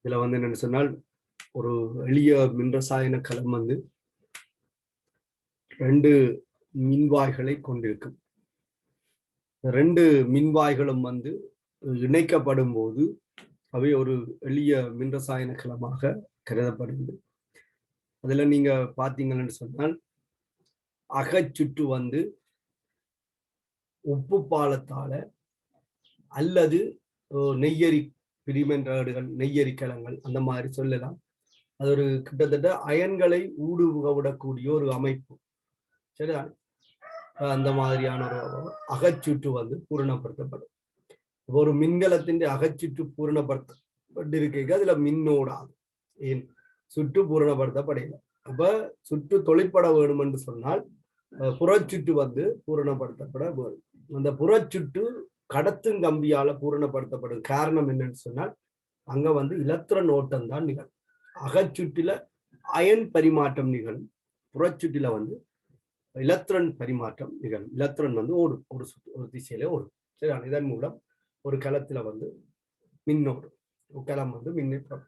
இதுல என்னன்னு சொன்னால் ஒரு எளிய மின்ரசாயன களம் 2 மின்வாய்களை கொண்டிருக்கும். 2 மின்வாய்களும் இணைக்கப்படும் போது அவை ஒரு எளிய மின்ரசாயன களமாக கருதப்படுகிறது. அதுல நீங்க பாத்தீங்கன்னு சொன்னால் அகச்சுற்று உப்பு பாலத்தால அல்லது நெய்யரி பிரிமென்றாடுகள், நெய்யரி கலங்கள் அந்த மாதிரி சொல்லலாம். அது ஒரு கிட்டத்தட்ட அயன்களை ஊடுருவ விடக்கூடிய ஒரு அமைப்பு. சரிதான். அந்த மாதிரியான ஒரு அகச்சுற்று பூரணப்படுத்தப்படும். ஒரு மின்கலத்தின் அகச்சுற்று பூரணப்படுத்தப்பட்டிருக்க அதுல மின்னோடாது. ஏன் சுற்று பூரணப்படுத்தப்படையில. அப்ப சுற்று தொழிற்பட வேண்டும் என்று சொன்னால் புறச்சுற்று பூரணப்படுத்தப்பட வேண்டும். அந்த புறச்சுற்று கடத்தும் கம்பியால பூரணப்படுத்தப்படும். காரணம் என்னன்னு சொன்னால் அங்க இலத்திரன் ஓட்டம் தான் நிகழும். அகச்சுற்றில அயன் பரிமாற்றம் நிகழும், புறச்சுற்றில இலத்திரன் பரிமாற்றம் நிகழும். இலத்திரன் ஓடும், ஒரு திசையில ஓடும். சரி, இதன் மூலம் ஒரு களத்துல மின்னோடும், களம் மின்னேற்றம்.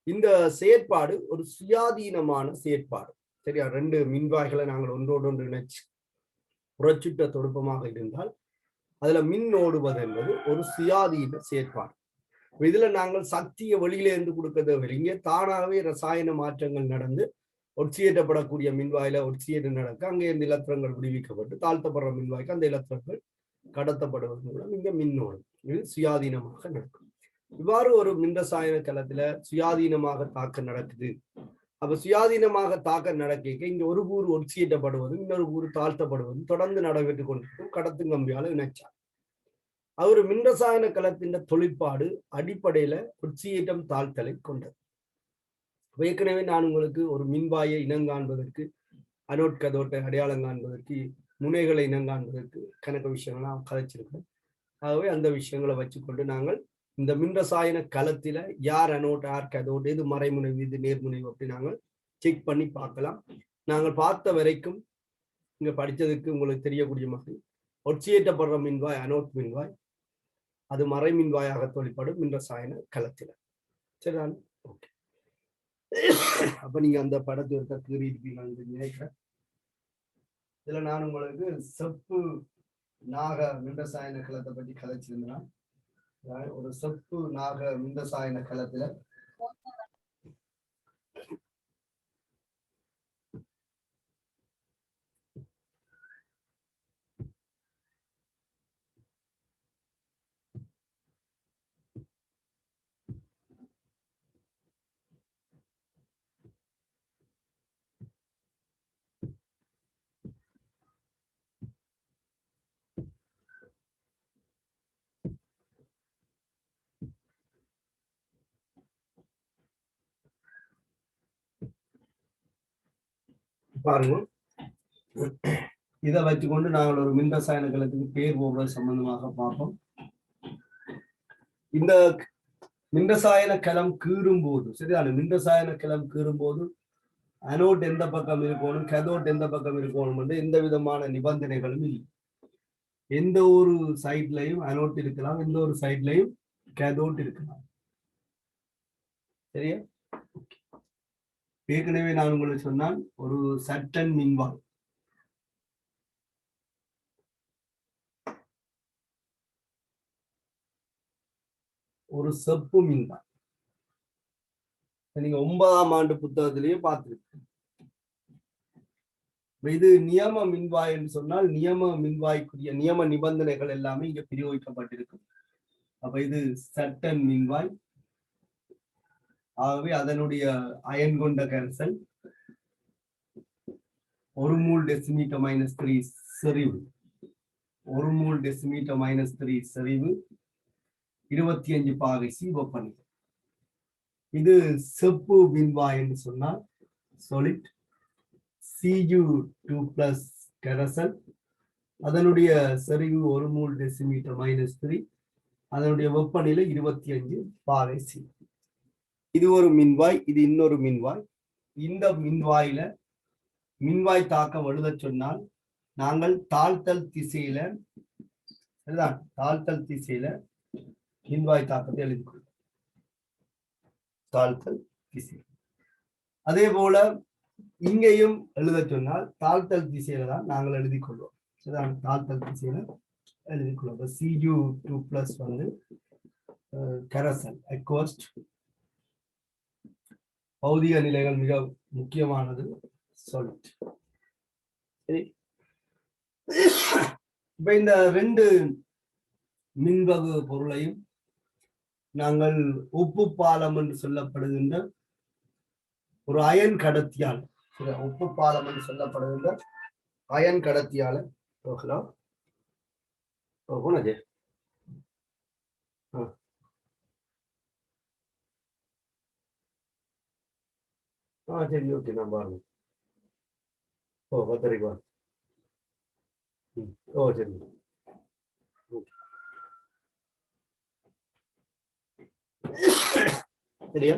இந்த செயற்பாடு ஒரு சுயாதீனமான செயற்பாடு. சரியா, 2 மின்வாய்களை நாங்கள் ஒன்றோடு ஒன்று இணைச்சு புறச்சுற்ற தொடுப்பமாக இருந்தால் அதுல மின் ஓடுவது என்பது ஒரு சுயாதீன செயற்பாடு. இதுல நாங்கள் சக்தியை வெளியில இருந்து கொடுக்கறது இங்கே தானாகவே ரசாயன மாற்றங்கள் நடந்து ஒட்சியேற்றப்படக்கூடிய மின்வாயில ஒட்சியேற்றம் நடக்க அங்கே இந்த இலத்திரங்கள் விடுவிக்கப்பட்டு தாழ்த்தப்படுற மின்வாய்க்கு அந்த இலத்திரங்கள் கடத்தப்படுவதன் மூலம் இங்க மின்னோடும். இது சுயாதீனமாக நடக்கும். இவ்வாறு ஒரு மின்ரசாயன களத்துல சுயாதீனமாக தாக்கம் நடக்குது. அப்ப சுயாதீனமாக தாக்கம் நடக்க இங்க ஒரு கூறு ஒட்சியேற்றப்படுவதும் இன்னொரு கூறு தாழ்த்தப்படுவதும் தொடர்ந்து நடைபெற்றுக் கொண்டிருக்கும். கடத்து கம்பியால இணைச்சார். அவர் மின்ரசாயன களத்தின் தொழிற்பாடு அடிப்படையில ஒட்சியேற்றம் தாழ்த்தலை கொண்டது. ஏற்கனவே நான் உங்களுக்கு ஒரு மின்வாயை இனங்காண்பதற்கு, அனோட் கதோட்டை அடையாளம் காண்பதற்கு, முனைகளை இனங்காண்பதற்கு கணக்கு விஷயங்கள்லாம் கதைச்சிருக்கோம். ஆகவே அந்த விஷயங்களை வச்சுக்கொண்டு நாங்கள் இந்த மின்ரசாயன களத்தில யார் அனோட், யார் கதோட், எது மறைமுனை, இது நேர்முனை அப்படி நாங்கள் செக் பண்ணி பார்க்கலாம். நாங்கள் பார்த்த வரைக்கும் இங்க படித்ததுக்கு உங்களுக்கு தெரியக்கூடிய மாதிரி ஒட்சியேற்றப்படுற மின்வாய் அனோட் மின்வாய், அது மறை மின்வாயாக தொழிற்படும் மின்ரசாயன களத்தில. சரிதான். ஓகே, அப்ப நீங்க அந்த படத்தை இருக்க கீறி இருப்பீங்க நினைக்கிறேன். இதுல நான் உங்களுக்கு செப்பு நாக மின்ரசாயன களத்தை பற்றி கதைச்சிருந்தேன். ஒரு செப்பு நாக மின்ரசாயன களத்துல பாருங்க. இதை வச்சுக்கொண்டு நாங்கள் ஒரு மின்ரசாயன களத்துக்கு பேர் போடுறது சம்பந்தமாக பார்ப்போம். இந்த மின்ரசாயன களம் கீறும் போது, சரியான மின்ரசாயன களம் கீறும் போது அனோட் எந்த பக்கம் இருக்கணும், கதோட் எந்த பக்கம் இருக்கணும் என்று எந்த விதமான நிபந்தனைகளும் இல்லை. எந்த ஒரு சைட்லையும் அனோட் இருக்கலாம், எந்த ஒரு சைட்லையும் கதோட் இருக்கலாம். சரியா? ஏற்கனவே நான் உங்களுக்கு சொன்னால் ஒரு சட்டன் மின்வாய், ஒரு செப்பு மின்வாய், நீங்க 9ஆம் ஆண்டு புத்தகத்திலேயே பார்த்திருக்கீங்க. இது நியம மின்வாய் என்று சொன்னால் நியம மின்வாய்க்குரிய நியம நிபந்தனைகள் எல்லாமே இங்க பிரயோகிக்கப்பட்டிருக்கும். அப்ப இது சட்டன் மின்வாய். ஆகவே அதனுடைய அயன் கொண்ட கரைசல் 1 மூல் டெசிமீட்டர் -3 செறிவு, 1 மூல் டெசிமீட்டர் -3 செறிவு, 25 பாகை சி வெப்பநிலை. இது செப்பு மின்வாய் என்று சொன்னால் solid Cu2+ கரைசல், அதனுடைய செறிவு 1 மூல் டெசிமீட்டர் -3, அதனுடைய வெப்பநிலை 25 பாகை சி. இது ஒரு மின்வாய், இது இன்னொரு மின்வாய். இந்த மின்வாயில மின்வாய் தாக்கம் எழுத சொன்னால் நாங்கள் தாழ்த்தல் திசையில தாழ்த்தல் திசையில மின்வாய் தாக்கத்தை எழுதிக்கொள்வோம். தாழ்த்தல் திசை. அதே போல இங்கேயும் எழுத சொன்னால் தாழ்த்தல் திசையில தான் நாங்கள் எழுதிக் கொள்வோம். தாழ்த்தல் திசையில எழுதிக் கொள்வோம். Cu2+ வந்து கரைசல் அக்வஸ்ட். பௌதிக நிலைகள் மிக முக்கியமானது சொல்லிட். சரி, இப்ப இந்த ரெண்டு மின்வகு பொருளையும் நாங்கள் உப்பு பாலம் என்று சொல்லப்படுகின்ற ஒரு அயன் கடத்தியால், உப்பு பாலம் என்று சொல்லப்படுகின்ற அயன் கடத்தியால போகலாம். சரி, ஓகே, நான் பாருங்க. பத்தரைக்கு வா. சரி. சரியா,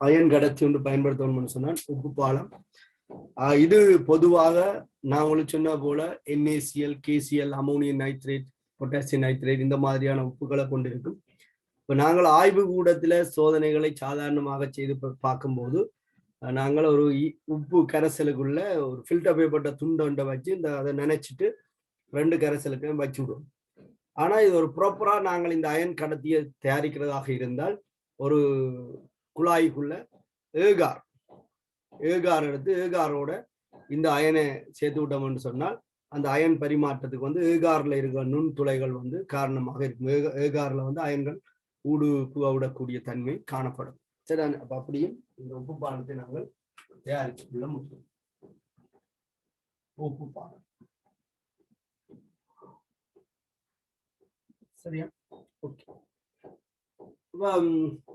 அயன் கடத்தி ஒன்று பயன்படுத்தணும்னு சொன்னால் உப்பு பாலம். இது பொதுவாக நான் உங்களுக்கு சொன்ன போல NaCl, KCl, ammonium nitrate, potassium nitrate இந்த மாதிரியான உப்புகளை கொண்டிருக்கும். இப்ப நாங்கள் ஆய்வு கூடத்துல சோதனைகளை சாதாரணமாக செய்து பார்க்கும்போது நாங்கள் ஒரு உப்பு கரைசலுக்குள்ள ஒரு ஃபில்டர் பேப்பட்ட துண்டை வச்சு அதை நினைச்சிட்டு 2 கரைசலுக்கு வச்சு விடுவோம். ஆனா இது ஒரு ப்ராப்பரா நாங்கள் இந்த அயன் கடத்தியை தயாரிக்கிறதாக இருந்தால் ஒரு குழாய்க்குள்ள ஏகார் எடுத்து ஏகாரோட இந்த அயனை சேர்த்து விட்டோம்னு சொன்னால் அந்த அயன் பரிமாற்றத்துக்கு வந்து ஏகார்ல இருக்கிற நுண்துளைகள் வந்து காரணமாக இருக்கும். ஏகார்ல வந்து அயன்கள் ஊடு புகவிடக்கூடிய தன்மை காணப்படும். சரி, அப்ப அப்படியும் இந்த உப்பு பாலத்தை நாங்கள் தயாரித்துள்ள முடியும். உப்பு பாலம் சரியா, ஓகே.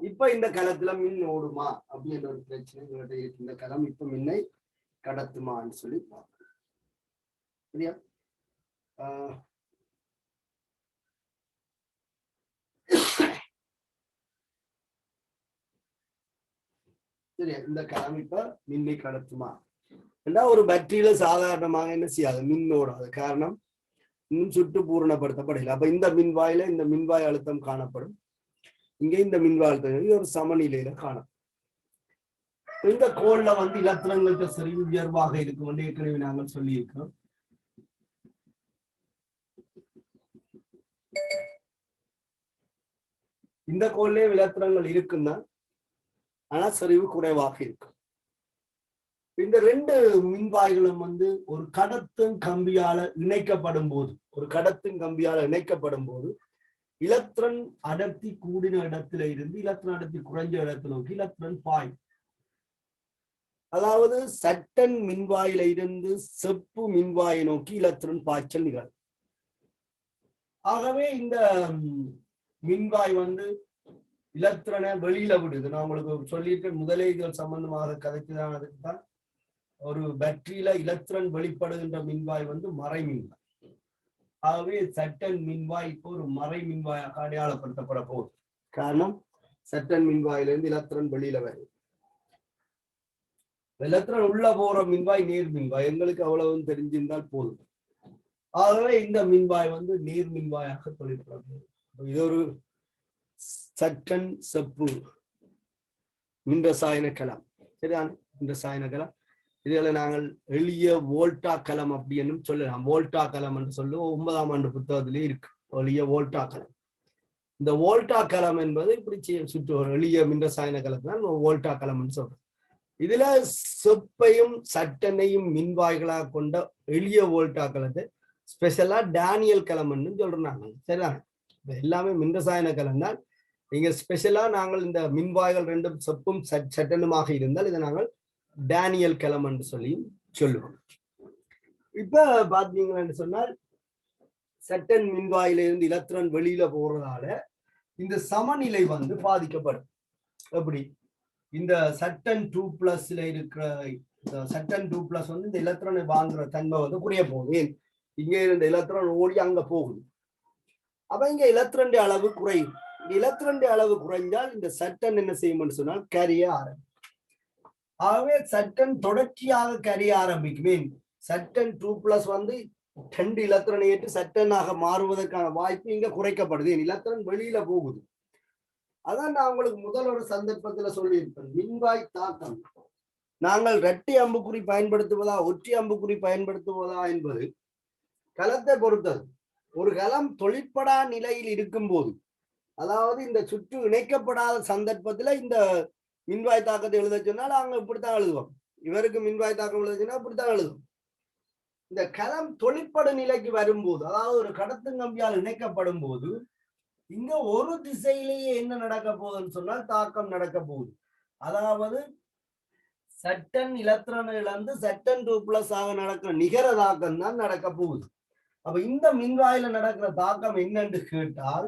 இப்ப இந்த களத்துல மின் ஓடுமா அப்படின்ற ஒரு பிரச்சனை இருக்கு. இந்த களம் இப்ப மின்னை கடத்துமான்னு சொல்லி சரியா. சரியா, இந்த களம் இப்ப மின்னை கடத்துமா என்றா ஒரு பேட்டரியில சாதாரணமாக என்ன செய்யாது, மின் ஓடாது. காரணம் இன்னும் சுற்று பூரணப்படுத்தப்படல. அப்ப இந்த மின்வாயில இந்த மின்வாய் அழுத்தம் காணப்படும். இங்க இந்த மின்வாய் அழுத்தம் ஒரு சமநிலையில காணும். இந்த கோள்ல வந்து இலத்திரங்களுக்கு சரி உயர்வாக இருக்கும் என்று ஏற்கனவே நாங்கள் சொல்லி இருக்கிறோம். இந்த கோள்லயே இலத்திரங்கள் இருக்குன்னா ஆனா சரிவு குறைவாக இருக்கும். இந்த 2 மின்வாய்களும் வந்து ஒரு கடத்தும் கம்பியால இணைக்கப்படும் போது இலத்திரன் அடர்த்தி கூடின இடத்துல இருந்து இலத்திரன் அடர்த்தி குறைஞ்ச இடத்துல நோக்கி இலத்திரன் பாய். அதாவது சட்டன் மின்வாயில இருந்து செப்பு மின்வாயை நோக்கி இலத்திரன் பாய்ச்சல் நிகழும். ஆகவே இந்த மின்வாய் வந்து இலத்திரனை வெளியில விடுது. நான் உங்களுக்கு சொல்லியிருக்கேன் முதலே இதுகள் சம்பந்தமாக கதைக்குதான். அதுக்குதான் ஒரு பேட்டரியில இலத்திரன் வெளிப்படுகின்ற மின்வாய் வந்து மறை மின்வாய். ஆகவே சட்டன் மின்வாய் இப்போ ஒரு மறை மின்வாயாக அடையாளப்படுத்தப்பட போகுது. காரணம் சட்டன் மின்வாயிலிருந்து இலத்திரன் வெளியில வருது. இலத்திரன் உள்ள போற மின்வாய் நேர் மின்வாய், எங்களுக்கு அவ்வளவு தெரிஞ்சிருந்தால் போதும். ஆகவே இந்த மின்வாய் வந்து நேர் மின்வாயாக தொழிற்பட போகுது. இது ஒரு சட்டன் செப்பு மின் ரசாயன களம். சரிதான், மின் ரசாயன களம். இதுல நாங்கள் எளிய வோல்டா களம் அப்படின்னு சொல்லலாம். வோல்டா களம் என்று சொல்லுவோம். 9ஆம் ஆண்டு புத்தகத்திலே இருக்கு எளிய வோல்டா களம். இந்த வோல்டா களம் என்பது இப்படி சுற்று ஒரு எளிய மின் ரசாயன களம் தான் வோல்டா களம் சொல்றோம். இதுல செப்பையும் சட்டனையும் மின்வாய்களாக கொண்ட எளிய வோல்டா களத்தை ஸ்பெஷலா டேனியல் களம்னு சொல்றாங்க. சரிதான், எல்லாமே மின் ரசாயன களம் தான். நீங்க ஸ்பெஷலா நாங்கள் இந்த மின்வாய்கள் 2 செப்பும் சட்டனுமாக இருந்தால் இதை நாங்கள் டேனியல் களம் என்று சொல்லி சொல்லுவோம். இப்ப பாத்தீங்கன்னு சொன்னால் சட்டன் மின்வாயிலிருந்து இலத்திரன் வெளியில போறதால இந்த சமநிலை வந்து பாதிக்கப்படும். எப்படி இந்த சட்டன் 2+ இருக்கிற சட்டன் 2+ வந்து இந்த இலத்திரனை வாங்குற தன்மை வந்து குறைய போகுது. இங்க இருந்த இலத்திரன் ஓடி அங்க போகுது. அப்ப இங்க இலத்திரன் அளவு குறையும். இலத்திரன் அளவு குறைஞ்சால் இந்த சட்டன் என்ன செய்யும்னு சொன்னால் கரிய ஆரம்பிக்கும். ஆகவே சட்டன் தொடர்ச்சியாக கரிய ஆரம்பிக்குமே. சட்டன் 2+ வந்து 2 இலத்திரனை ஏற்று சட்டனாக மாறுவதற்கான வாய்ப்பு இங்க குறைக்கப்படுது. இலத்திரன் வெளியில போகுது. அதான் நான் உங்களுக்கு முதல் ஒரு சந்தர்ப்பத்துல சொல்லியிருப்பேன். மின்வாய் தாக்கம் நாங்கள் இரட்டை அம்புக்குறி பயன்படுத்துவதா ஒற்றை அம்புக்குறி பயன்படுத்துவதா என்பது கலத்தை பொறுத்தது. ஒரு கலம் தொழிற்படா நிலையில் இருக்கும் போது, அதாவது இந்த சுற்று இணைக்கப்படாத சந்தர்ப்பத்துல இந்த மின்வாய் தாக்கத்தை எழுத சொன்னால் நாங்க இப்படித்தான் எழுதுவோம். இவருக்கு மின்வாய் தாக்கம் எழுத சொன்னா இப்படித்தான் எழுதுவோம். இந்த கலம் தொழிற்படு நிலைக்கு வரும்போது, அதாவது ஒரு கடத்துங்கம்பியால் இணைக்கப்படும் போது இங்க ஒரு திசையிலேயே என்ன நடக்க போகுதுன்னு சொன்னால் தாக்கம் நடக்க போகுது. அதாவது சட்டன் இலத்திரனை இழந்து சட்டன் 2+ ஆக நடக்கிற நிகர தாக்கம் தான் நடக்க போகுது. அப்ப இந்த மின்வாயில நடக்கிற தாக்கம் என்னன்னு கேட்டால்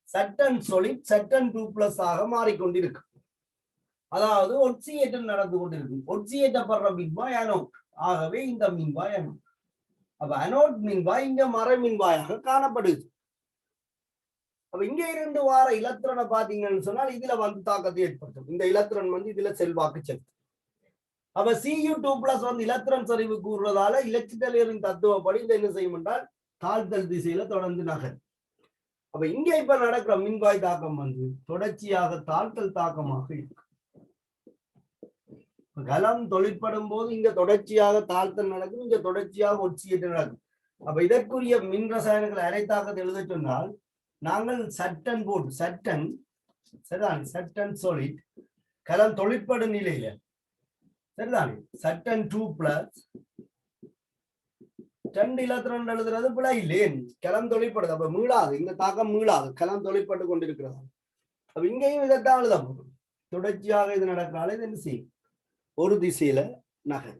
சட்டன் சொலிட் சட்டன் 2+ ஆக மாறிக்கொண்டிருக்கு. அதாவது ஒட்சியேற்றம் நடந்து கொண்டிருக்கு. ஒட்சியேற்றப்படுற மின்வாய் அனோட். ஆகவே இந்த மின்வாய் அனோட். அப்ப அனோட் மின்வாய் இங்க மறை மின்வாயாக காணப்படுது. அப்ப இங்க இருந்து வார இலத்திரனை பாத்தீங்கன்னு சொன்னால் இதுல வந்து தாக்கத்தை ஏற்படுத்தும். இந்த இலத்திரன் வந்து இதுல செல்வாக்கு செலுத்தும். அப்ப Cu2+ வந்து இலத்திரன் சரிவு கூறுவதால இலட்சியலின் தத்துவப்படி இந்த என்ன செய்யும் என்றால் தாழ்த்தல் திசையில தொடர்ந்து நகர். அப்ப இங்க இப்ப நடக்கிற மின்வாய் தாக்கம் வந்து தொடர்ச்சியாக தாழ்த்தல் தாக்கமாக இருக்கு. கலம் தொழிற்படும் போது இங்க தொடர்ச்சியாக தாழ்த்தல் நடக்கும், இங்க தொடர்ச்சியாக ஒட்சியேற்றம் நடக்கும். அப்ப இதற்குரிய மின் ரசாயனங்கள் அரை தாக்கத்தை எழுத சொன்னால் நாங்கள் சட்டன் போட்டு சட்டன் சரிதான் சட்டன் சொலிட் கலம் தொழிற்படும் நிலையில சரிதானே சட்டன் 2+ 2 இலத்திரன் எழுதுறது பிழை இல்லையே, கலம் தொழிற்படுது. அப்ப மீளாது, இந்த தாக்கம் மீளாது, கலம் தொழிற்பட்டு கொண்டிருக்கிறது. அப்ப இங்கேயும் இதைத்தான் எழுத போகும். தொடர்ச்சியாக இது நடக்கிறால இது என்ன செய்யும் ஒரு திசையில நகர்.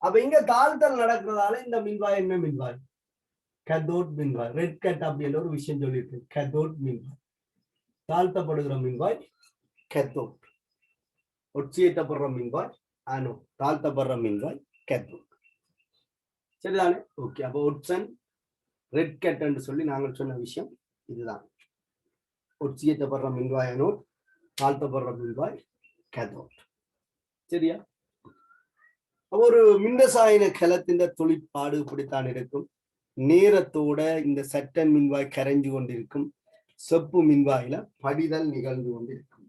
அப்ப இங்க தாழ்த்தல் நடக்கிறதால இந்த மின்வாய் என்ன மின்வாய் கதோட் மின்வாய். ரெட் கட் அப்படின்ற ஒரு விஷயம் சொல்லியிருக்கு. கதோட் மின்வாய் தாழ்த்தப்படுகிற மின்வாய் கதோட். ஒட்சியேற்றப்படுற மின்வாய் அனோட். தாழ்த்தப்படுற மின்வாய் கதோட். சரிதானே? ஓகே. அப்போ ஒட்சன் ரெட் கட் என்று சொல்லி நாங்கள் சொன்ன விஷயம் இதுதான். ஒட்சியேற்றப்படுற மின்வாய் அனோட், தாழ்த்தப்படுற மின்வாய் கதோட். சரியா? ஒரு மின்ரசாயன கலத்தின் தொழிற்பாடு இப்படித்தான் இருக்கும். நேரத்தோட இந்த சட்டன் மின்வாய் கரைஞ்சு கொண்டிருக்கும், செப்பு மின்வாயில படிதல் நிகழ்ந்து கொண்டிருக்கும்.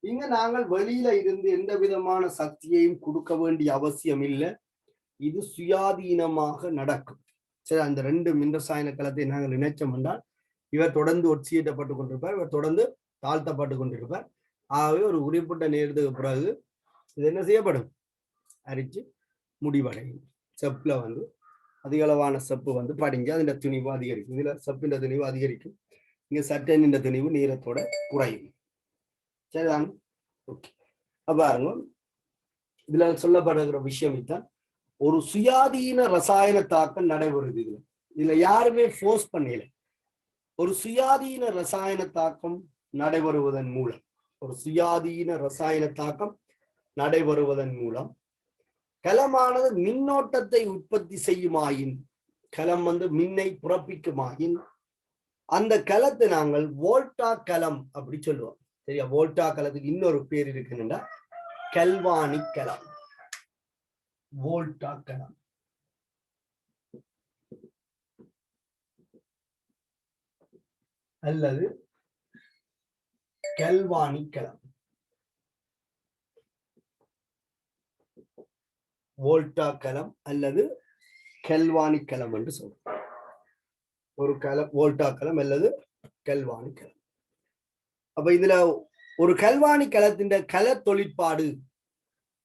இங்க நாங்கள் வெளியில இருந்து எந்த விதமான சக்தியையும் கொடுக்க வேண்டிய அவசியம் இல்லை. இது சுயாதீனமாக நடக்கும். சரி, அந்த 2 மின்ரசாயன கலத்தை நாங்கள் நினைச்சோம் என்றால் இவர் தொடர்ந்து ஒட்சியேற்றப்பட்டு கொண்டிருப்பார், இவர் தொடர்ந்து தாழ்த்தப்பட்டு கொண்டிருப்பார். ஆகவே ஒரு குறிப்பிட்ட நேரத்துக்கு பிறகு இது என்ன செய்யப்படும் அரிச்சு முடிவடையும். செப்புல வந்து அதிக அளவான செப்பு வந்து படிஞ்சு அதோட துணிவு அதிகரிக்கும். இதுல செப்பின் துணிவு அதிகரிக்கும், இங்க சட்டனின் துணிவு நேரத்தோட குறையும். சரிதான்? ஓகே. அப்ப இதுல சொல்லப்படுகிற விஷயம் இதுதான். ஒரு சுயாதீன ரசாயன தாக்கம் நடைபெறுது. இதுல யாருமே ஃபோர்ஸ் பண்ணல. ஒரு சுயாதீன ரசாயன தாக்கம் நடைபெறுவதன் மூலம் கலமானது மின்னோட்டத்தை உற்பத்தி செய்யுமாயின், கலம் வந்து மின்னை புறப்பிக்குமாயின் அந்த கலத்தை நாங்கள் வோல்டா கலம் அப்படி சொல்லுவோம். சரியா? வோல்டா கலத்துக்கு இன்னொரு பேர் இருக்குன்னா கல்வானி கலம். வோல்டா கலம் அல்லது கல்வானி கலம். வோல்டா கலம் அல்லது கல்வானி கலம் என்று சொல்றோம். ஒரு கலம் வோல்டா கலம் அல்லது கல்வானி கலம். அப்ப இதுல ஒரு கல்வானி கலத்தின் கல தொழிற்பாடு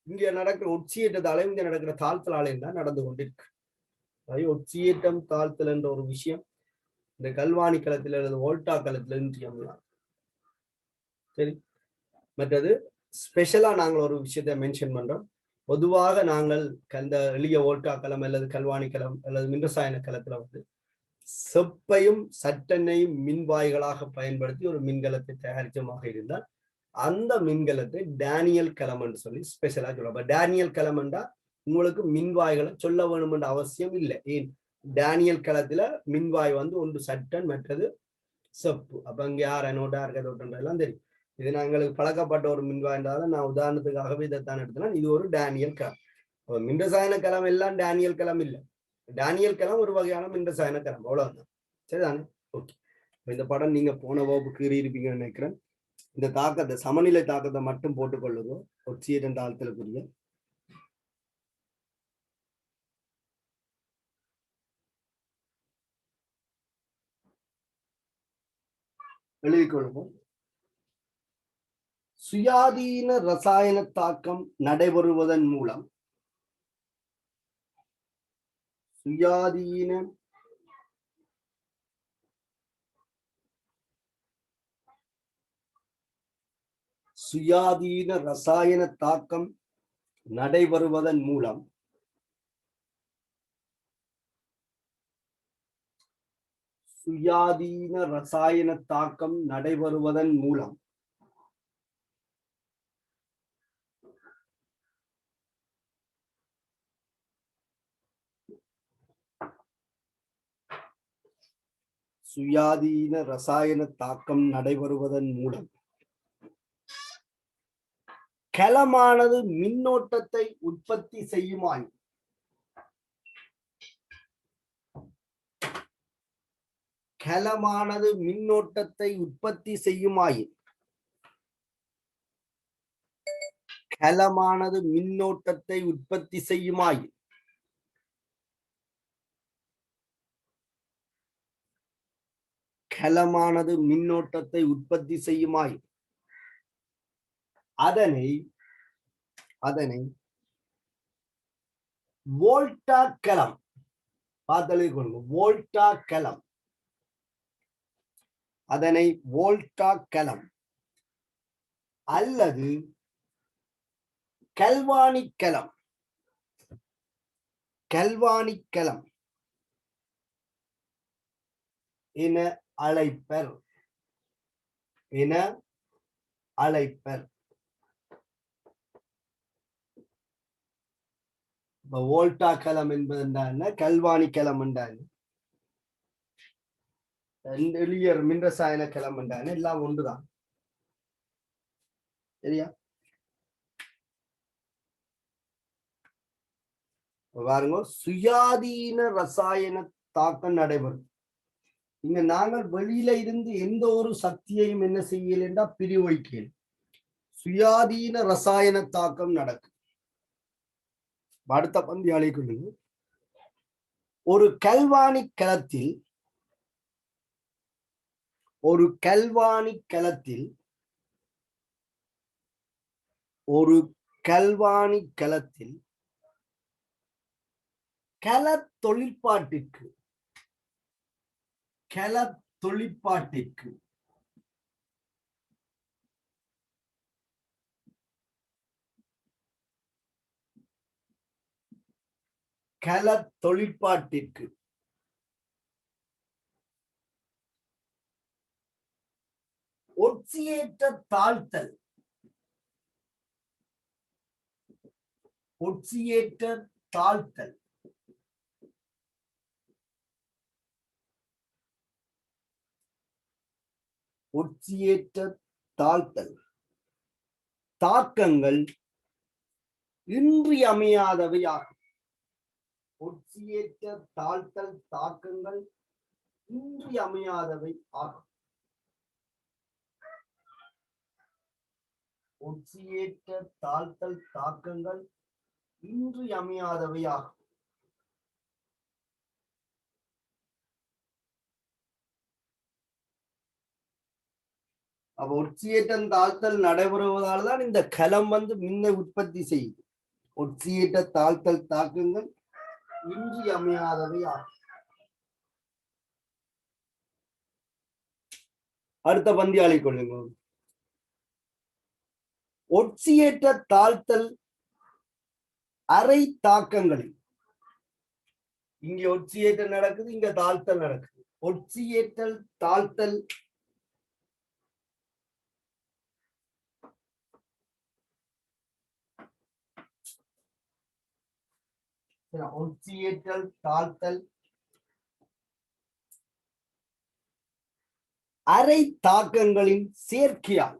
இங்க நடக்கிற ஒட்சியேற்றத்தாலையும் இங்க நடக்கிற தாழ்த்தலாலையும் தான் நடந்து கொண்டிருக்கு. ஒட்சியேற்றம் தாழ்த்தல் என்ற ஒரு விஷயம் இந்த கல்வானி களத்துல அல்லது வோல்டா களத்துல இன்றியமையாது. சரி, மற்றது ஸ்பெஷலா நாங்கள் ஒரு விஷயத்தை மென்ஷன் பண்றோம். பொதுவாக நாங்கள் அந்த எளிய வோல்டா களம் அல்லது கல்வானி களம் அல்லது மின்ரசாயன களத்துல வந்து செப்பையும் சட்டனையும் மின்வாய்களாக பயன்படுத்தி ஒரு மின்கலத்தை தயாரிச்சமாக இருந்தால் அந்த மின்கலத்தை டேனியல் களம் என்று சொல்லி ஸ்பெஷலா சொல்லுவோம். டேனியல் களம் என்றா உங்களுக்கு மின்வாய்களை சொல்ல வேணும் என்ற அவசியம் இல்லை. ஏன், டேனியல் களத்துல மின்வாய் வந்து ஒன்று சட்டன் மற்றது செப்பு. அப்ப அங்க யார் அனோட் யார் கதோட்ன்றதெல்லாம் தெரியும். இது நாங்களுக்கு பழக்கப்பட்ட ஒரு மின்வாய் என்றாலும் நான் உதாரணத்துக்காகவே இதைத்தான் எடுத்தேன். இது ஒரு டேனியல் களம். மின்ரசாயன களம் எல்லாம் டேனியல் களம் இல்லை. டேனியல் களம் ஒரு வகையான மின்ரசாயன களம், அவ்வளவுதான். சரிதானே? ஓகே. இந்த படம் நீங்க போன வகுப்பு கீறி இருப்பீங்கன்னு நினைக்கிறேன். இந்த தாக்கத்தை, சமநிலை தாக்கத்தை மட்டும் போட்டுக்கொள்ளுதோ ஒட்சியேற்றம் தாழ்த்தலுக்குரிய. எழுதிக்கொள்வோம். சுயாதீன ரசாயன தாக்கம் நடைபெறுவதன் மூலம் சுயாதீன ரசாயன தாக்கம் நடைபெறுவதன் மூலம் சுயாதீன ரசாயன தாக்கம் நடைபெறுவதன் மூலம் சுயாதீன ரசாயன தாக்கம் நடைபெறுவதன் மூலம் களமானது மின்னோட்டத்தை உற்பத்தி செய்யுமாய் களமானது மின்னோட்டத்தை உற்பத்தி செய்யுமாயின் களமானது மின்னோட்டத்தை உற்பத்தி செய்யுமாயின் களமானது மின்னோட்டத்தை உற்பத்தி செய்யுமாய் அதனை வோல்டா களம் பார்த்தெழுதிக்கொள்ளுங்க. வோல்டா களம், அதனை வோல்டா களம் அல்லது கல்வானிக் களம் என அழைப்பர். வோல்டா களம் என்பது என்ன, கல்வானி களம் என்றால் எளியர் மின்ரசாயன களம் என்றால் எல்லாம் ஒன்றுதான். சரியா? பாருங்க, சுயாதீன ரசாயன தாக்கம் நடைபெறும். இங்க நாங்கள் வெளியில இருந்து எந்த ஒரு சக்தியையும் என்ன செய்யல என்றா பிரிவைக்கல். சுயாதீன ரசாயன தாக்கம் நடக்கும். அடுத்த பந்தி அழைக்கொள்ளுங்க. ஒரு கல்வானி களத்தில் கள தொழிற்பாட்டிற்கு ஒட்சியேற்ற தாழ்த்தல் தாக்கங்கள் இன்றியமையாதவை ஆகும். ஒட்சியேற்ற தாழ்த்தல் தாக்கங்கள் இன்றியமையாதவை ஆகும். ஒட்சியேற்ற தாழ்த்தல் தாக்கங்கள் இன்றியமையாதவை ஆகும். அப்ப ஒட்சியேற்றம் தாழ்த்தல் நடைபெறுவதால் தான் இந்த களம் மின்னை உற்பத்தி செய்யுது. ஒட்சியேற்ற தாழ்த்தல் தாக்கங்கள் இன்றியமையாதவை ஆகும். அடுத்த பந்தியாளி கொள்ளுங்க. ஒட்சியேற்ற தாழ்த்தல் அரை தாக்கங்களில், இங்க ஒட்சியேற்றம் நடக்குது, இங்க தாழ்த்தல் நடக்குது. ஒட்சியேற்றல் தாழ்த்தல் ஒட்சியேற்றல் தாழ்த்தல் அரை தாக்கங்களின் சேர்க்கையால்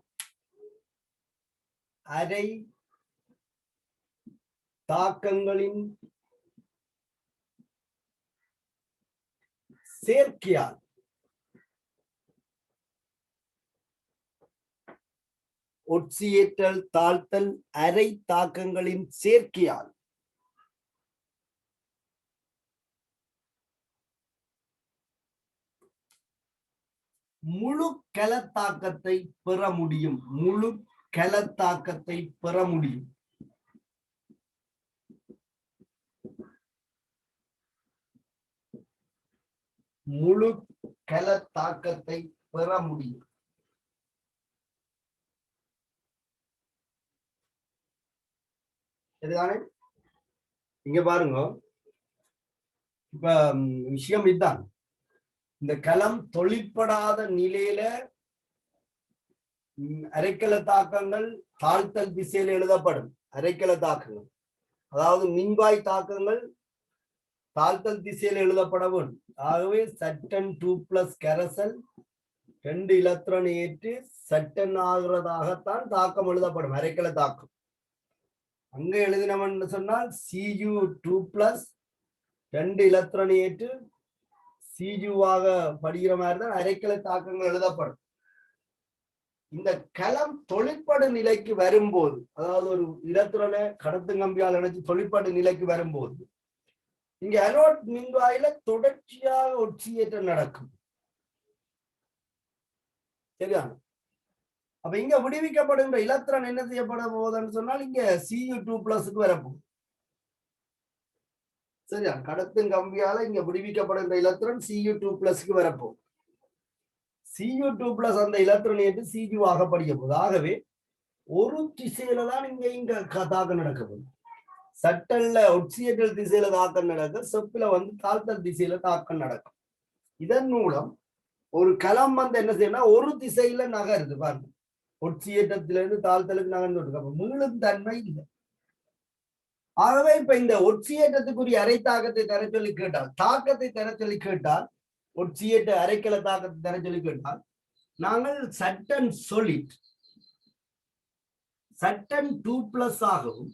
தாக்கங்களின் சேர்க்கையால் ஒட்சியேற்றல் தாழ்த்தல் அரை தாக்கங்களின் சேர்க்கையால் முழு கலத்தாக்கத்தை பெற முடியும். முழு கலத்தாக்கத்தை பெற முடியும். முழு கலத்தாக்கத்தை பெற முடியும். இதுதானே இங்க பாருங்க. இப்ப விஷயம் இதுதான். இந்த களம் தொழிற்படாத நிலையில அரைக்கல தாக்கங்கள் தாழ்த்தல் திசையில் எழுதப்படும். அரைக்கல தாக்கங்கள் அதாவது மின்வாய் தாக்கங்கள் தாழ்த்தல் திசையில் எழுதப்பட வேண்டும். ஆகவே சட்டன் 2+ கரைசல் 2 இலத்திரன் ஏற்று சட்டன் ஆகிறதாகத்தான் தாக்கம் எழுதப்படும். அரைக்கல தாக்கம் அங்க எழுதினவன் சொன்னால் Cu2+ 2 இலத்திரன் ஏற்று Cu-ஆக படிக்கிற மாதிரி தான் அரைக்கல தாக்கங்கள் எழுதப்படும். இந்த களம் தொழிற்படு நிலைக்கு வரும்போது, அதாவது ஒரு இலத்திரனை கடத்து கம்பியால் இணைச்சு தொழிற்படு நிலைக்கு வரும்போது இங்க அனோட் மின்வாயில தொடர்ச்சியாக ஒட்சியேற்றம் நடக்கும். சரியா? அப்ப இங்க விடுவிக்கப்படுகின்ற இலத்திரன் என்ன செய்யப்பட போகுதுன்னு சொன்னால் இங்க Cu2+ வரப்போகுது. சரியா? கடத்தும் கம்பியால இங்க விடுவிக்கப்படுகின்ற இலத்திரன் Cu2+ வரப்போகுது. Cu2+ அந்த இலத்திரன் ஏற்று Cu ஆக படிக்க போகுது. ஆகவே ஒரு திசையில தான் இங்க தாக்கம் நடக்க போகுது. சட்டல்ல ஒட்சியேற்றல் திசையில தாக்கம் நடக்க, செப்புல தாழ்த்தல் திசையில தாக்கம் நடக்கும். இதன் மூலம் ஒரு களம் என்ன செய்யணும், ஒரு திசையில நகருது பாருங்க. ஒட்சியேற்றத்திலிருந்து தாழ்த்தலுக்கு நகர்ந்து மீளும் தன்மை இல்லை. ஆகவே இப்ப இந்த ஒட்சியேற்றத்துக்குரிய அரை தாக்கத்தை தர சொல்லி கேட்டால், தாக்கத்தை தர சொல்லி கேட்டால், ஒட்சியேற்ற அரைக்கல தாக்கத்தை தர சொல்லி கேட்டால் நாங்கள் சட்டன் சொலிட் சட்டன் 2+ ஆகவும்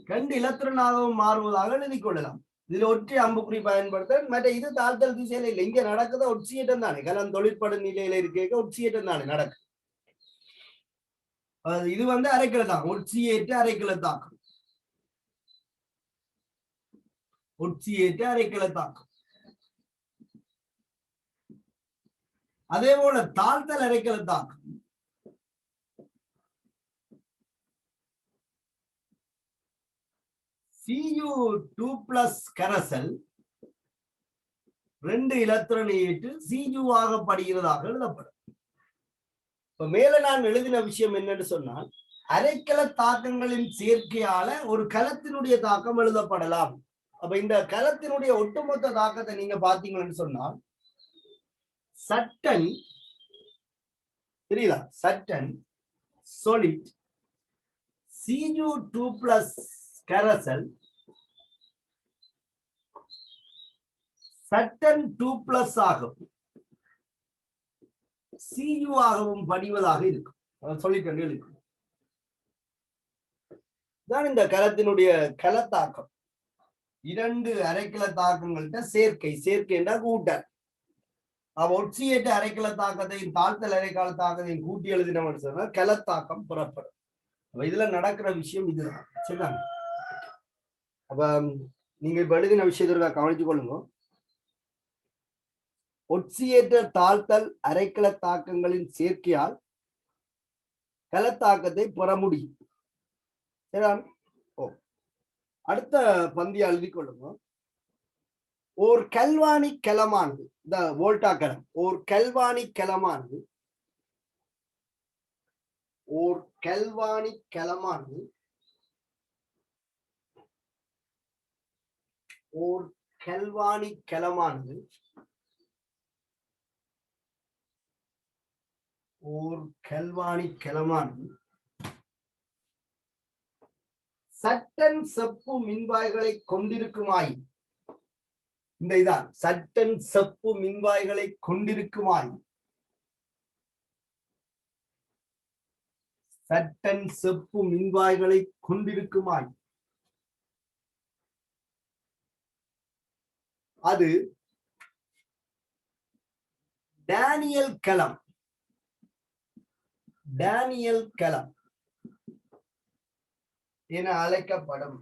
2 இலத்திரனாகவும் மாறுவதாக எழுதிக் கொள்ளலாம். இதுல ஒற்றை அம்புக்குறி பயன்படுத்த மற்ற இது தாழ்த்தல் திசையில இல்லை. இங்க நடக்குது ஒட்சியேற்றம் தானே. கலம் தொழிற்படும் நிலையில இருக்க ஒட்சியேற்றம் தானே நடக்கும். இது அரைக்கல தாக்கம். ஒட்சியேற்ற அரைக்கல தாக்கம். ஒட்சியேற்ற அரைக்கல தாக்கம். அதே போல தாழ்த்தல் அரைக்கல தாக்கம். Cu2+ கரைசல் 2 இலத்திரன் ஏற்று Cu-ஆக படுகிறதாக எழுதப்படும். இப்ப மேல நான் எழுதின விஷயம் என்னன்னு சொன்னால், அரைக்கல தாக்கங்களின் சேர்க்கையால ஒரு கலத்தினுடைய தாக்கம் எழுதப்படலாம். அப்ப இந்த கலத்தினுடைய ஒட்டுமொத்த தாக்கத்தை நீங்க பாத்தீங்கன்னு சொன்னால், சட்டன் தெரியுதா, சட்டன் solid Cu2+ கரைசல் சட்டன் 2+ ஆகும் Cu ஆகவும் படிவதாக இருக்கும். சொல்லிட்டு இருக்கும். தான் இந்த கலத்தினுடைய கலத்தாக்கம். 2 அரைக்கல தாக்கங்கள்ட்ட சேர்க்கை. சேர்க்கை என்றால் கூட்டல். ஒட்சியேற்ற அரைக்கல தாக்கத்தையும் தாழ்த்தல் அரைக்கல தாக்கத்தையும் கூட்டி எழுதினோம்னு சொன்னா கலத்தாக்கம் புறப்படும். இதுல நடக்கிற விஷயம் இதுதான். சரிதாங்க? அப்ப நீங்க இப்ப எழுதின விஷயத்திற்காக கவனித்துக் கொள்ளுங்க. ஒட்சியேற்ற தாழ்த்தல் அரைக்கல தாக்கங்களின் சேர்க்கையால் கலத்தாக்கத்தை பெற முடியும். சரிதான்? அடுத்த பந்தியை எழுதி கொள்ளுங்க. ஓர் கல்வானி கலமானது, இந்த வோல்டா கலம், ஓர் கல்வானி கலமானது ஓர் கல்வானி கலமானது ஓர் கல்வானி கலமானது ஓர் கல்வானி கலமானது சட்டன் செப்பு மின்வாய்களை கொண்டிருக்குமாய், இந்த இதான் சட்டன் செப்பு மின்வாய்களை கொண்டிருக்குமாய் சட்டன் செப்பு மின்வாய்களை கொண்டிருக்குமாய் அது டேனியல் களம் என அழைக்கப்படும்.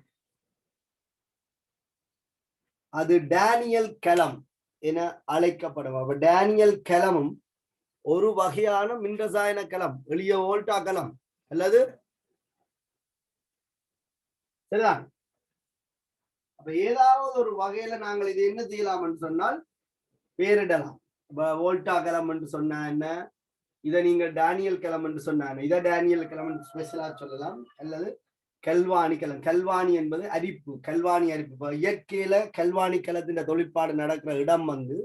அது டேனியல் களம் என அழைக்கப்படும். அப்ப டேனியல் களமும் ஒரு வகையான மின்ரசாயன களம், எளிய வோல்டா களம் அல்லது சரிதான். அப்ப ஏதாவது ஒரு வகையில நாங்கள் இதை என்ன செய்யலாம் என்று சொன்னால் பேரிடலாம். வோல்டா களம் என்று சொன்ன என்ன, இதை நீங்க டேனியல் களம் என்று சொன்ன இதை டேனியல் களம் என்று ஸ்பெஷலா சொல்லலாம். அல்லது கல்வாணி களம். கல்வாணி என்பது அரிப்பு, கல்வாணி அரிப்பு. இயற்கையில கல்வாணி களத்தின் தொழிற்பாடு நடக்கிற இடம் வந்து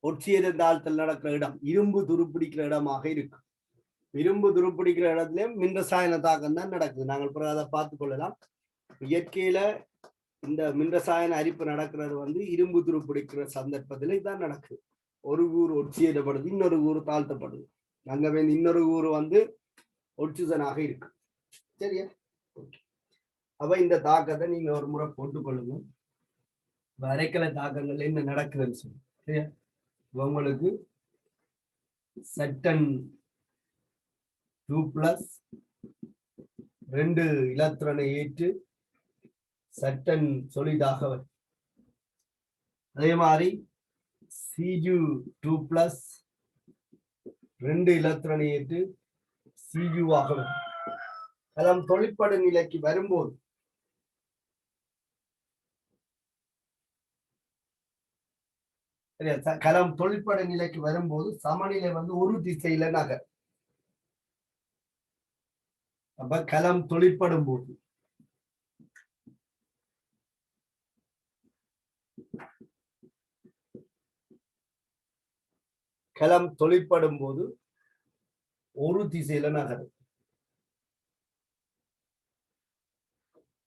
ஒட்சியத தாழ்த்தல் நடக்கிற இடம், இரும்பு துருப்பிடிக்கிற இடமாக இருக்கும். இரும்பு துருப்பிடிக்கிற இடத்துலயும் மின்ரசாயன தாக்கம் தான் நடக்குது. நாங்கள் பிறகு அதை பார்த்துக் கொள்ளலாம். இயற்கையில இந்த மின்ரசாயன அரிப்பு நடக்கிறது வந்து இரும்பு துருப்பிடிக்கிற சந்தர்ப்பத்தில் தான் நடக்குது. ஒரு கூறு ஒட்சியப்படுது, இன்னொரு கூறு தாழ்த்தப்படுது. அங்க வந்து இன்னொரு கூறு வந்து ஒட்சிசனாக இருக்கு. சரியா? அப்ப இந்த தாக்கத்தை நீங்க ஒரு முறை போட்டுக்கொள்ளுங்க. அரைக்கலை தாக்கங்கள் என்ன நடக்குதுன்னு சொல்லி. சரியா? உங்களுக்கு சட்டன் 2+ 2 இலத்திரனை ஏற்று சட்டன் சொலிடாக வரும். அதே மாதிரி Cu2+ 2 இலத்திரனை ஏற்று Cu ஆக வரும். அதன் தொழிற்படு நிலைக்கு வரும்போது கலம் தொழிற்பட நிலைக்கு வரும்போது சமநிலை வந்து ஒரு திசையில நகர். அப்ப கலம் தொழிற்படும் போது ஒரு திசையில நகரும்.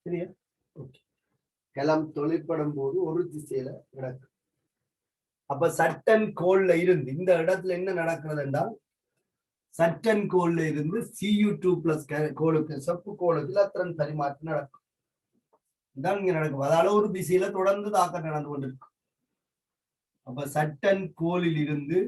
சரியா? கலம் தொழிற்படும் போது ஒரு திசையில நடக்கும். அப்ப சட்டன் கோல்ல இருந்து இந்த இடத்துல என்ன நடக்கிறது என்றால், சட்டன் கோல்ல இருந்து Cu2+ கோலுக்கு, செப்பு கோலுக்கு இலத்திரன் பரிமாற்றம் நடக்கும். இதான் இங்க நடக்கும். அதால ஒரு திசையில தொடர்ந்து தாக்கம் நடந்து கொண்டிருக்கும். அப்ப சட்டன் கோலில் இருந்து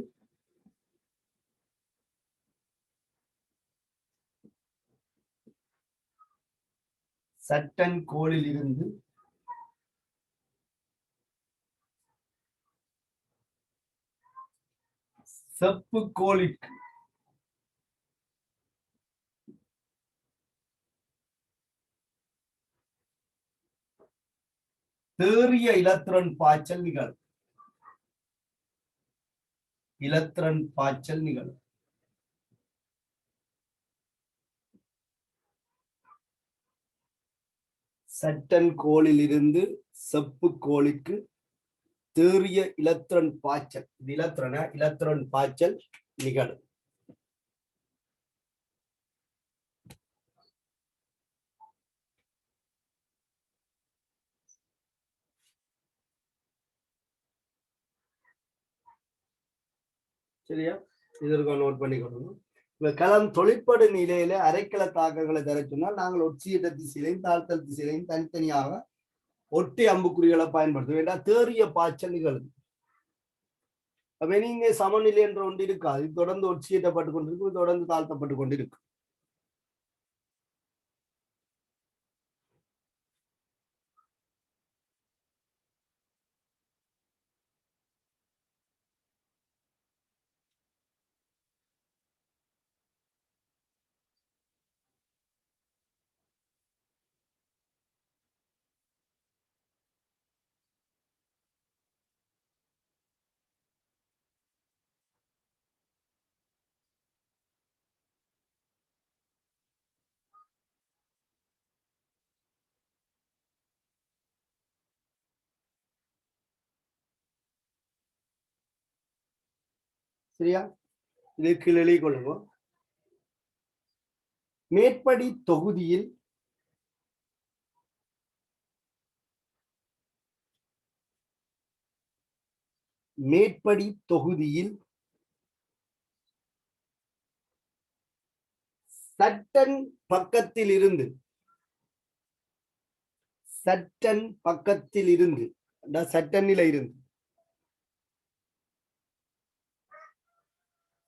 செப்பு கோலிற்கு தேறிய இலத்திரன் பாய்ச்சல் நிகழும். சட்டன் கோலில் இருந்து செப்பு கோலுக்கு தேறிய இலத்திரன் பாய்ச்சல், இலத்திரன் பாய்ச்சல் நிகழும். சரியா? இதற்கு நோட் பண்ணி கொடுக்கணும். இப்ப கலம் தொழிற்படு நிலையில அரைக்கல தாக்கங்களை தர சொன்னால் நாங்கள் ஒட்சியத திசையிலையும் தாழ்த்தல் திசையிலையும் தனித்தனியாக ஒட்டி அம்புக்குறிகளை பயன்படுத்தும். வேண்டாம், தேறிய பாய்ச்சல் நிகழும். அப்ப நீங்க சமநிலை என்ற ஒன்று இருக்காது. தொடர்ந்து ஒட்சியப்பட்டு கொண்டிருக்கும், தொடர்ந்து தாழ்த்தப்பட்டு கொண்டிருக்கும். சரியா? இதுக்கு எழுதி கொள்ளுங்க. மேற்படி தொகுதியில் சட்டன் பக்கத்தில் இருந்து சட்டனில இருந்து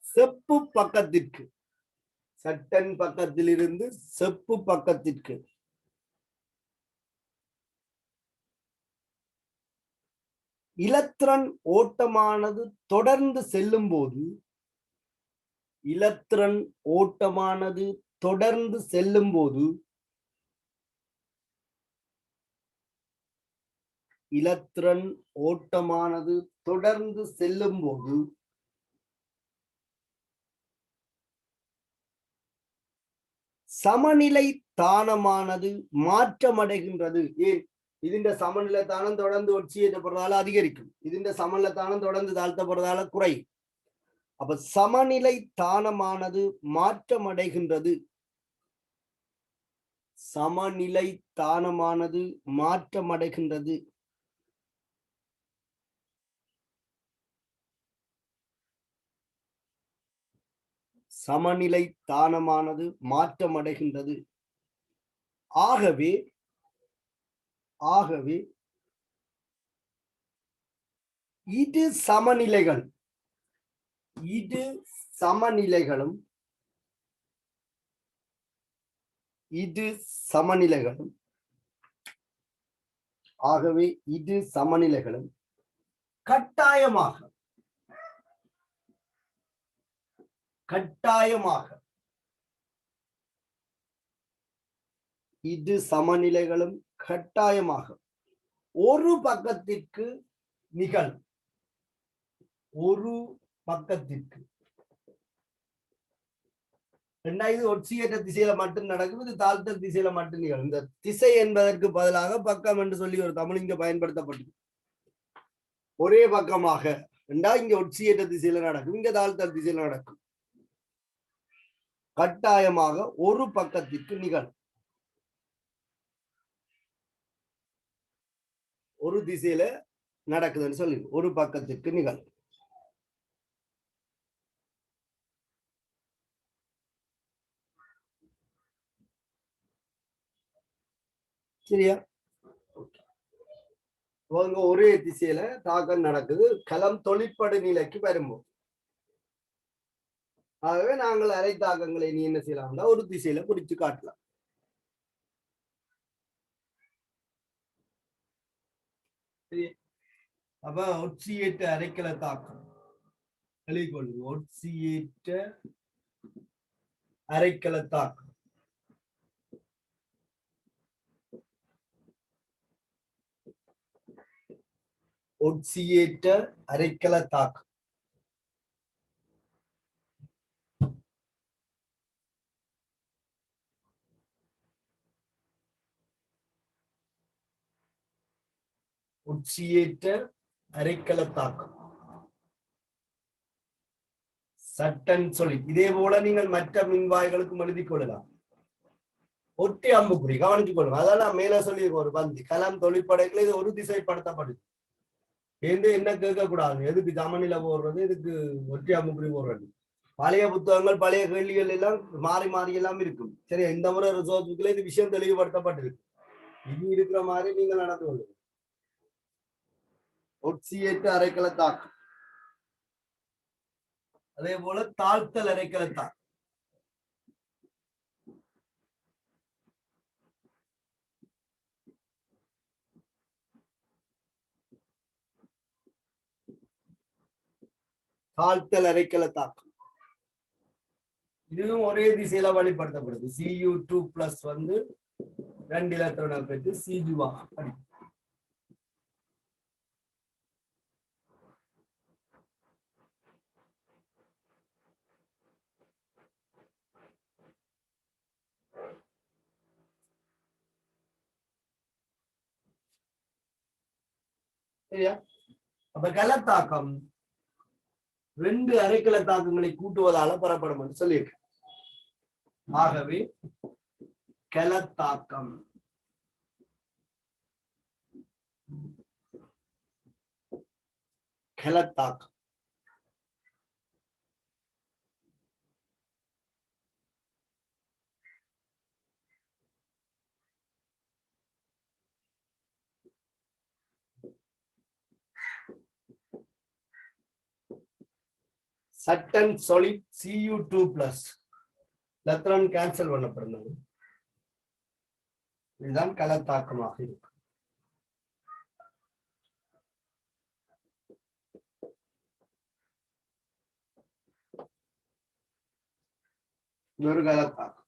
செப்பு பக்கத்திற்கு, சட்டன் பக்கத்தில் இருந்து செப்பு பக்கத்திற்கு இலத்திரன் ஓட்டமானது தொடர்ந்து செல்லும் போது, இலத்திரன் ஓட்டமானது தொடர்ந்து செல்லும் போது, இலத்திரன் ஓட்டமானது தொடர்ந்து செல்லும் போது சமநிலை தானமானது மாற்றமடைகின்றது. ஏன்? ഇതിന്റെ சமநிலை தானம் தொடர்ந்து ஒட்சியேற்றப்படுறதால அதிகரிக்கும், ഇതിന്റെ சமநிலை தானம் தொடர்ந்து தாழ்த்தப்படுறதால குறையும். அப்ப சமநிலை தானமானது மாற்றமடைகின்றது, சமநிலை தானமானது மாற்றமடைகின்றது. சமநிலை தானமானது மாற்றமடைகின்றது. ஆகவே இரு சமநிலைகளும் ஆகவே இரு சமநிலைகளும் கட்டாயமாக இது சமநிலைகளும் கட்டாயமாக ஒரு பக்கத்திற்கு நிகழும், ஒரு பக்கத்திற்கு. இது ஒட்சியேற்ற திசையில மட்டும் நடக்கும், இது தாழ்த்தல் திசையில மட்டும் நிகழும். இந்த திசை என்பதற்கு பதிலாக பக்கம் என்று சொல்லி ஒரு தமிழ் இங்க பயன்படுத்தப்பட்டது. ஒரே பக்கமாக இங்க ஒட்சியேற்ற திசையில நடக்கும், இங்க தாழ்த்தல் திசையில நடக்கும். கட்டாயமாக ஒரு பக்கத்திற்கு நிகழும், ஒரு திசையில நடக்குதுன்னு சொல்லி ஒரு பக்கத்திற்கு நிகழும். சரியா? ஒரே திசையில தாக்கம் நடக்குது, களம் தொழிற்படு நிலைக்கு வரும்போது. ஆகவே நாங்கள் அரை தாக்கங்களை நீ என்ன செய்யலாம்னா ஒரு திசையில குறிச்சு காட்டலாம். அப்ப ஒட்சியேற்ற அரைக்கல தாக்கம் எழுதிக்கொள்ளுங்க. ஒட்சியேற்ற அரைக்கல தாக்கம் ஒட்சியேற்ற அரைக்கல தாக்கம் ஒட்சியேற்ற அரைக்கல தாக்கம் சட்டன் சொல்லி இதே போல நீங்கள் மற்ற மின்வாய்களுக்கும் எழுதிக் கொள்ளலாம். ஒட்டி அம்புக்குறி கவனித்துக் கொள்ளுங்க. அதான் நான் மேல சொல்லி ஒரு பந்தி கலாம் தொழிற்படைகள் இது ஒரு திசைப்படுத்தப்படுது. என்ன கேட்கக்கூடாது, எதுக்கு சமநிலை போடுறது, எதுக்கு ஒட்டி அம்புக்குறி போடுறது. பழைய புத்தகங்கள் பழைய கேள்விகள் எல்லாம் மாறி மாறி எல்லாம் இருக்கும். சரி, இந்த முறை ரிசோர்ஸ் புக்ல இது விஷயம் தெளிவுபடுத்தப்பட்டிருக்கு. இது இருக்கிற மாதிரி நீங்கள் நடந்து கொள்ளுங்க. ஒட்சியேற்ற அரைக்கல தாக்கம், அதே போல தாழ்த்தல் அரைக்கல தாக்கம். தாழ்த்தல் அரைக்கல தாக்கம் இதுவும் ஒரே திசையில வழிபடுத்தப்படுது. Cu2 பிளஸ் 2 எலக்ட்ரான் பெற்று Cu படி. சரியா? அப்ப கலத்தாக்கம் 2 அரைக்கல தாக்கங்களை கூட்டுவதால பெறப்படும் என்று சொல்லியிருக்கு. ஆகவே கலத்தாக்கம் சட்டன் solid Cu2+ எலக்ட்ரான் கேன்சல் பண்ணப்படுறது. இதுதான் கலத்தாக்கமாக இருக்கும். ஒரு கலத்தாக்கம்.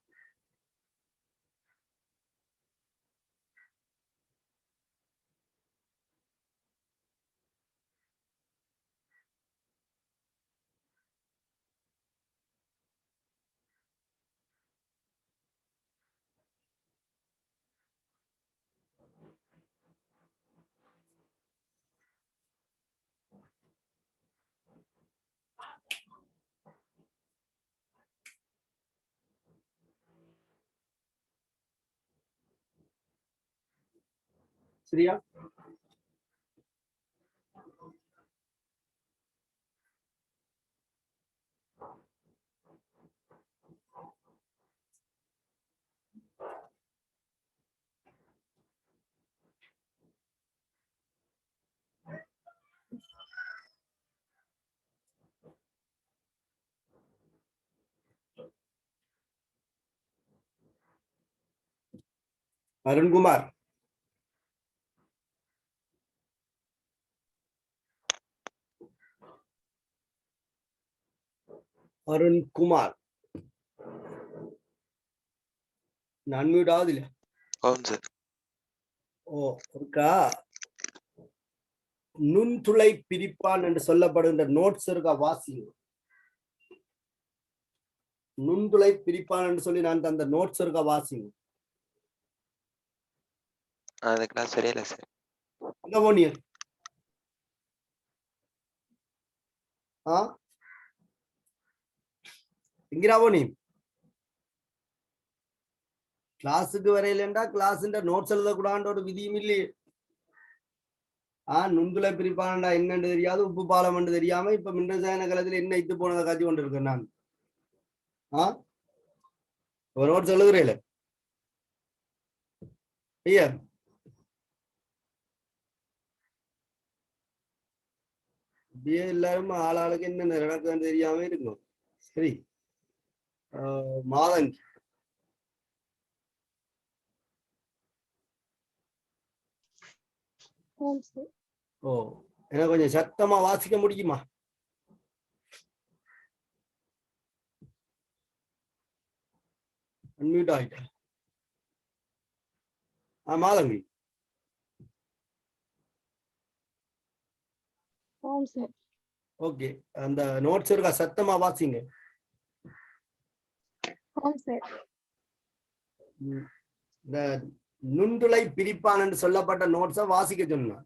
சரியா? அருண்குமார் அருண்குமார் அன்மியூட் ஆகுது இல்ல? இருக்கா? நுண்துளை பிரிப்பான் என்று சொல்லப்படுகின்ற நோட்ஸ் இருக்கா? வாசிங்க. நுண்துளை பிரிப்பான் என்று சொல்லி நான் அந்த நோட்ஸ் இருக்கா? வாசிங்க. அதுக்கெல்லாம் சரியில்லை சார். எங்க போனீங்க? எங்கடா போனீ? கிளாஸுக்கு வரையிலண்டா கிளாஸ் நோட்ஸ் எழுதக்கூடாது ஒரு விதியும் இல்லையே. நுண்துளை பிரிப்பான்டா என்னன்னு தெரியாது, உப்பு பாலம் என்று தெரியாம இப்ப மின்ரசாயன காலத்துல என்ன இட்டு போனதை காட்சி கொண்டிருக்கேன் நான். நோட்ஸ் எழுதுறேன் ஐயா. இப்படியே எல்லாரும் ஆளாளுக்கு என்ன நடக்குதுன்னு தெரியாம இருக்கும். சரி, மாதங்கி எனக்கு கொஞ்சம் சத்தமா வாசிக்க முடியுமா? அன்மியூட் ஆயிட்டா. மாதங்கி ஓகே, அந்த நோட்ஸ் இருக்கா? சத்தமா வாசிங்க. இந்த நுண்துளை பிரிப்பான் என்று சொல்லப்பட்ட நோட்ஸை வாசிக்க சொன்ன